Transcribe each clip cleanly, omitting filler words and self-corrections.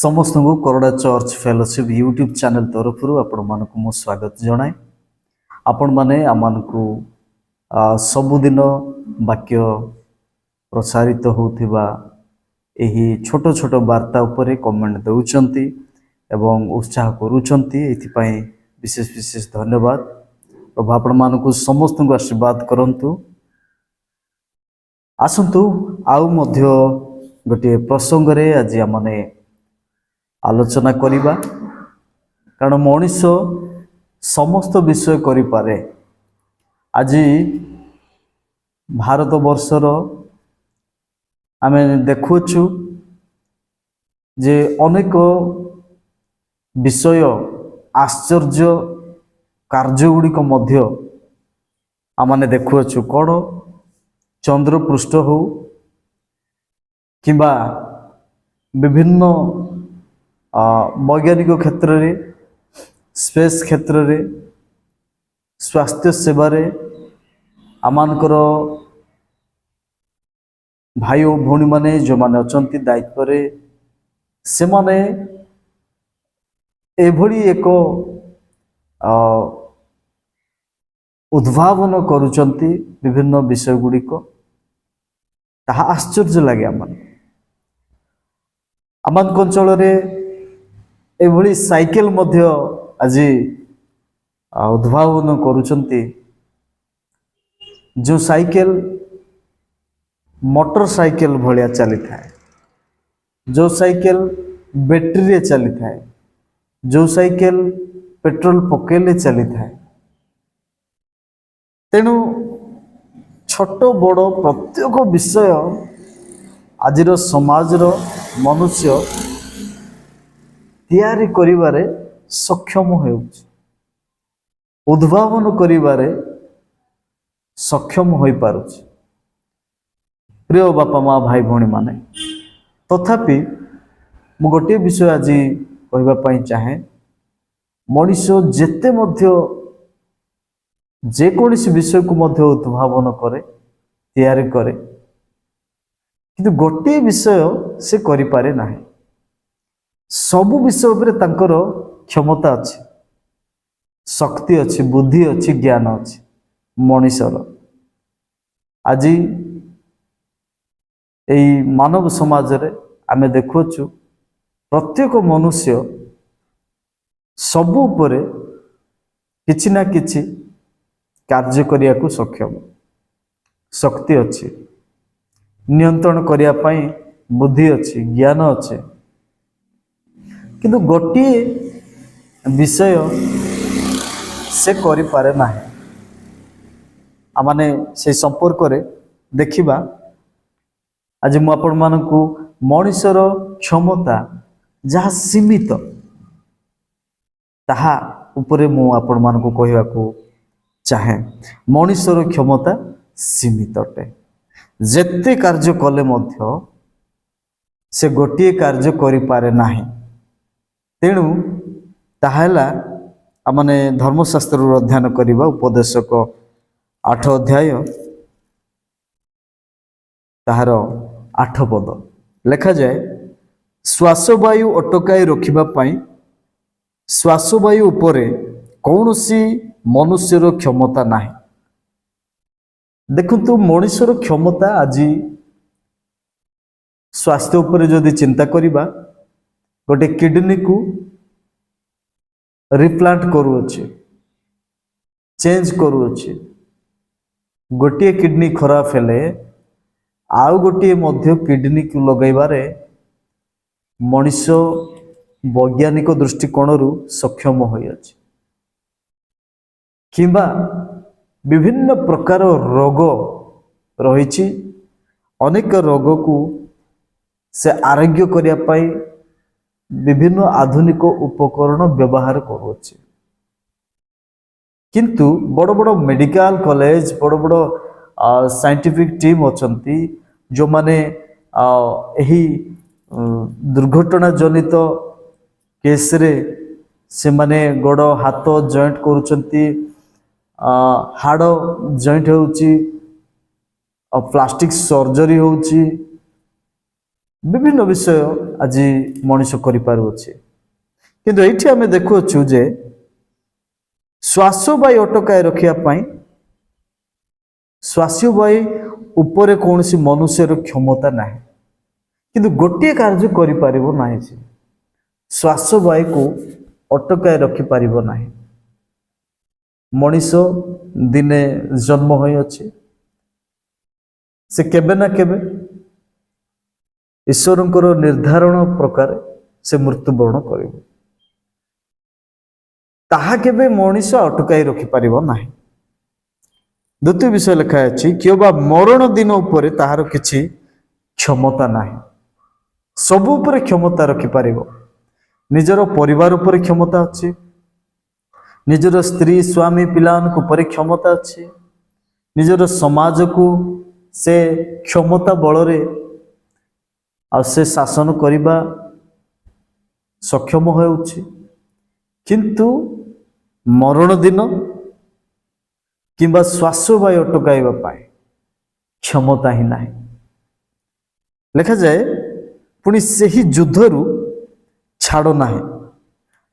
समस्त को करोड़ा church fellowship YouTube channel तरफ आपण मानक मु स्वागत जनाए। आपण माने आमान को सबुदिन वाक्य प्रसारित होथिबा एही छोट छोट वार्ता उपरे कमेंट दउचंती एवं उत्साह करूचंती। एथिपाई विशेष विशेष धन्यवाद। प्रभु आपण मानक समस्त को आशीर्वाद करंतु। आसंतु आउ मध्य गोटे प्रसंग रे आज आमने आलोचना करिबा, कारण मनीष समस्त विषय करि पारे। आज भारत वर्षर आमे देखुछु जे अनेक विषय आश्चर्य कार्य गुड़िक मध्य आमने देखुछु। कौन चंद्र पृष्ठ हो किंबा विभिन्न वैज्ञानिक क्षेत्र रे, स्पेस क्षेत्र रे, स्वास्थ्य सेवा रे आमानकर भाई और भौणी माने जो माने अचंती दायित्व रे से माने एभली एक उद्भावन करुचंती विभिन्न विषय गुड़िक। ताहा आश्चर्य लगे आमान अंचल रे एभली साइकेल मध्य आज उद्भावन करुचंती, जो साइकेल मोटर साइकेल भलिया चली थाए, जो साइकेल बैटरी रे चली थाए, जो साइकेल पेट्रोल पकेले चली थाए। तेणु छोट बड़ प्रत्येक विषय आजिर समाजर मनुष्य तैयारी करिबारे सक्षम होउछि, उद्भावन करिबारे सक्षम होई पारुछि। प्रिय बापा माँ भाई भौणी माने, तथापि मु गोटे विषय आज कहबा पई चाहे। मनीष जेते मध्य जे कोनोसी विषय को मध्य उद्भावन करे, तैयारी करे, किंतु गोटे विषय से करि पारे नाही। सबु विषय उपरे तांकर क्षमता अच्छी, शक्ति अच्छी, बुद्धि अच्छी, ज्ञान अच्छी। मनीषर आज यही मानव समाज रे आमे देखुछु प्रत्येक मनुष्य सबु उपरे किछि ना किछि कार्य करिया को सक्षम, शक्ति अच्छी, नियंत्रण करिया पई बुद्धि अच्छी, ज्ञान अच्छे। किंतु गोटे विषय से करि पारे नाही। आमाने से संपर्क रे देखिबा। आज मु आपण मानकु मनीषर क्षमता जहा सीमित ताहा उपरे मु आपण मानकु कहबा को चाहे। मनीषर क्षमता सीमित अटे। जेते कार्य कले मध्य से गोटे कार्य करि पारे नाही। तेणु ताहला आमने धर्मशास्त्र अध्ययन करिबा। उपदेशक 8 अध्याय ताहार 8 पद लेखा जाए, श्वासवायु अटकाई रखिबा पई श्वासवायु उपरे कौनसी मनुष्यर क्षमता नाही। देखंतु मनुष्यर क्षमता आज स्वास्थ्य उपरे जदि चिंता करिबा, गोटे किडनी को रिप्लांट करूअछि, चेंज करूअछि। गोटे किडनी खराब हेले आउ गोटे मध्य किडनी को लगैबारे मनुष्य वैज्ञानिक दृष्टिकोण सक्षम होई अछि। किंबा विभिन्न प्रकार रोग रही, अनेक रोग को से आरोग्य करिया पाई विभिन्न आधुनिक उपकरण व्यवहार करुछि। किंतु बड़ बड़ मेडिकल कॉलेज, बड़ बड़ साइंटिफिक टीम अछंती जो माने एही दुर्घटना जनित केस रे से माने गोड़ हाथ जॉइंट करूछंती, हाड़ जॉइंट होउची, प्लास्टिक सर्जरी होउची, विभिन्न विषय आज मनुष्य करिपारुछि किंतु एठी आमे देखुछु जे श्वासवायु अटकाय रखिया पाई श्वासवायु उपरे कौनसी मनुष्यर क्षमता नाही किंतु गोटे कार्य करि परिबो नाही से श्वासवायु को अटकाय रखि परिबो नाही मनुष्य दिने जन्म होई अछि से केबे ना केबे ईश्वरंकर निर्धारण प्रकार से मृत्युवरण करिबो ताहा केबे मनुष्य अटकाई रखि परिबो नाही द्वितीय विषय लिखा अछि किबा मरण दिन उपरे ताहार किछि क्षमता नाही सब उपरे क्षमता रखि परिबो निजर परिवार उपरे क्षमता अछि निजर स्त्री स्वामी पिलान को उपरे क्षमता अछि निजर समाज को से क्षमता बलरे आ से शासन करिबा सक्षम होउछि किंतु मरण दिन किंबा श्वासवायु अटकाइबा पाए क्षमता ही नाही लिखा जाए पुणी सेही युद्धरु छाड़ नाही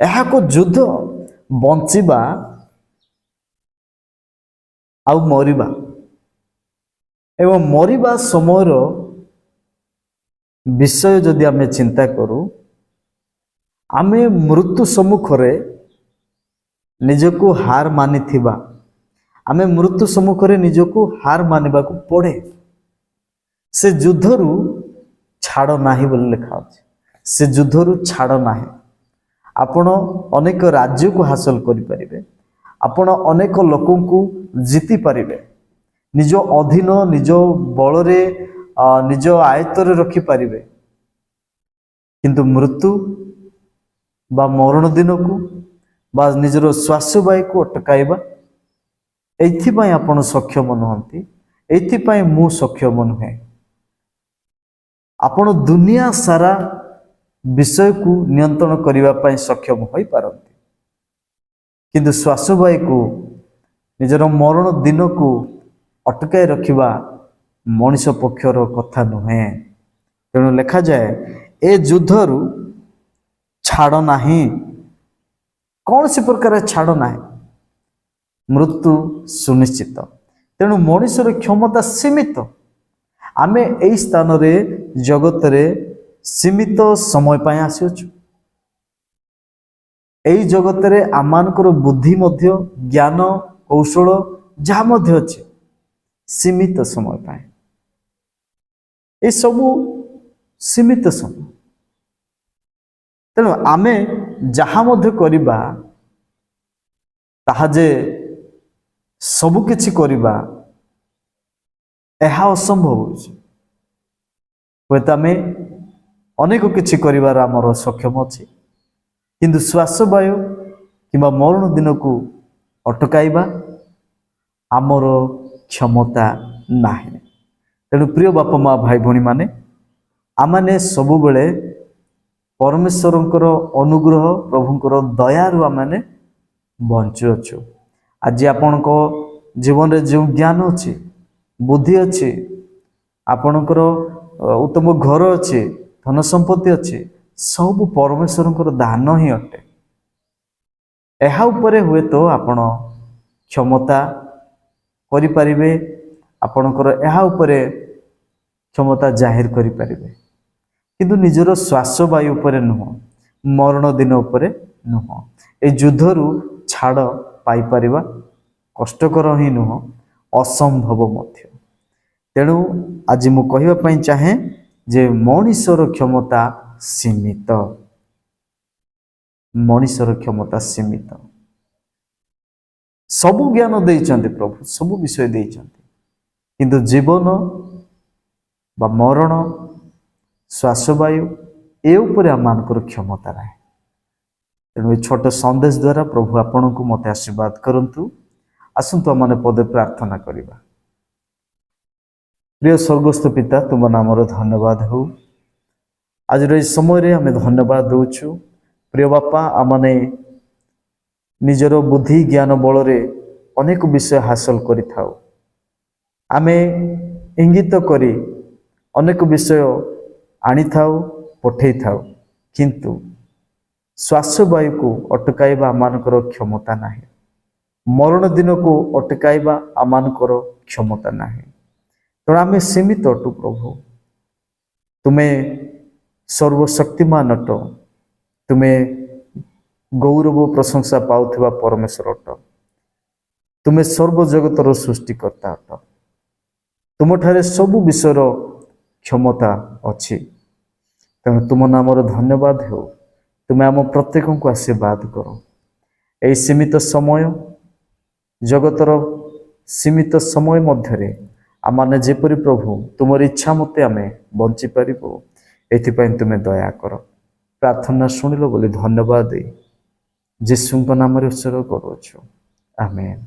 एहा को युद्ध बंचिबा आउ मरिबा एवं मरिबा समयर विषय जदि आमे चिंता करू आमे मृत्यु सम्मुखरे निजको हार मानिथिबा आमे मृत्यु सम्मुखरे निजको हार मानिबा को पड़े से युद्धरु छाड़ नाही बोली लिखा अछि से युद्धरु छाड़ नाही आपण अनेक राज्य को हासिल करि परिबे आपण अनेक लोकों को जीति परिबे निज अधीन निज बलरे निज आयत्तर रखि परिबे किंतु मृत्यु बा मरण दिन को बा निजर श्वासवायु को अटकाइबा एथिपाई आपण सक्षम नुहंती एथिपाई मु सक्षम नुहे आपण दुनिया सारा विषय को नियंत्रण करिबा पाई सक्षम होई पारंती किंतु श्वासवायु को निजर मरण दिन को अटकाई रखिबा मनुष्य पक्षर कथा नुहे तेणु लिखा जाए ए युद्धरु छाड़ नाही कौन सी प्रकार छाड़ नाही मृत्यु सुनिश्चित तेणु मनुष्यर क्षमता सीमित आमे एई स्थान रे जगत रे सीमित समय पाई आसीछु एई जगत रे आमानकर बुद्धि मध्य ज्ञान कौशल जहा मध्य अछि सीमित समय पाए ए सबु सीमित समय तेणु आमे जहा मध्य करिबा ताहा जे सबु किछि करिबा एहा असंभव होछि होयत आमे अनेक किछि करिबार हमर सक्षम अछि किंतु श्वासवायु किंबा मरण दिन को अटकाइबा आमर क्षमता नाही तेणु प्रिय बापा माँ भाई भणी माने आमाने सबु बेले परमेश्वरंकर अनुग्रह प्रभुंकर दयारु आमाने बंचु अछु आज आपणको जीवन रे जो ज्ञान अछि बुद्धि अछि आपणकर उत्तम घर अछि धन संपत्ति अछि सब परमेश्वरंकर दान ही अटे एहा उपरे हुए तो आपण क्षमता करि परिबे आपणकर एहा उपरे क्षमता जाहिर करि परिबे किंतु निजर श्वासवायु उपरे नुह मरण दिन उपरे नुह ए युद्धरु छाड़ पाई परिबा कष्टकर ही नुह असंभव मध्य तेणु आज मु कहिबा पई चाहे जे मनुष्यर क्षमता सीमित मनुष्यर क्षमता सीमित सबु ज्ञान देइचंती प्रभु सबु विषय देइचंती किंतु जीवन बा मरण श्वासवायु ए उपरे आमानकर क्षमता रहे तेणु छोट संदेश द्वारा प्रभु आपण को मत आशीर्वाद करंतु आसंतु आमने पदे प्रार्थना करिबा प्रिय स्वर्गस्थ पिता तुम नामर धन्यवाद हो आज समय रे हमें धन्यवाद दउछु प्रिय बापा आमने निजर बुद्धि ज्ञान बल रे अनेक विषय हासिल करि थाउ आमे इंगित करी अनेक विषय आनी थाउ पठे थाओ किंतु श्वासवायु को अटकाइबा आमानकर क्षमता नाही मरण दिन को अटकाइबा आमानकर क्षमता नाही तेणु आमे सीमित अटु प्रभु तुम्हें सर्वशक्तिमान अट तुम्हें गौरव प्रशंसा पाउथिबा परमेश्वर अट तुम्हें सर्वजगतर सृष्टिकर्ता अट तुमठारे सबु विषयर क्षमता अच्छी तेणु तुम नामर धन्यवाद हो तुम्हें आम प्रत्येक को आशीर्वाद कर यही सीमित समय जगतर सीमित समय मध्य आमने जेपरी प्रभु तुम इच्छा मते आम बंची पारिबो एथिपाई तुम्हें दया कर प्रार्थना शुणिल बोली धन्यवाद दे जीशुଙ୍କ नाम रे उत्सर्ग करूछु आमेन।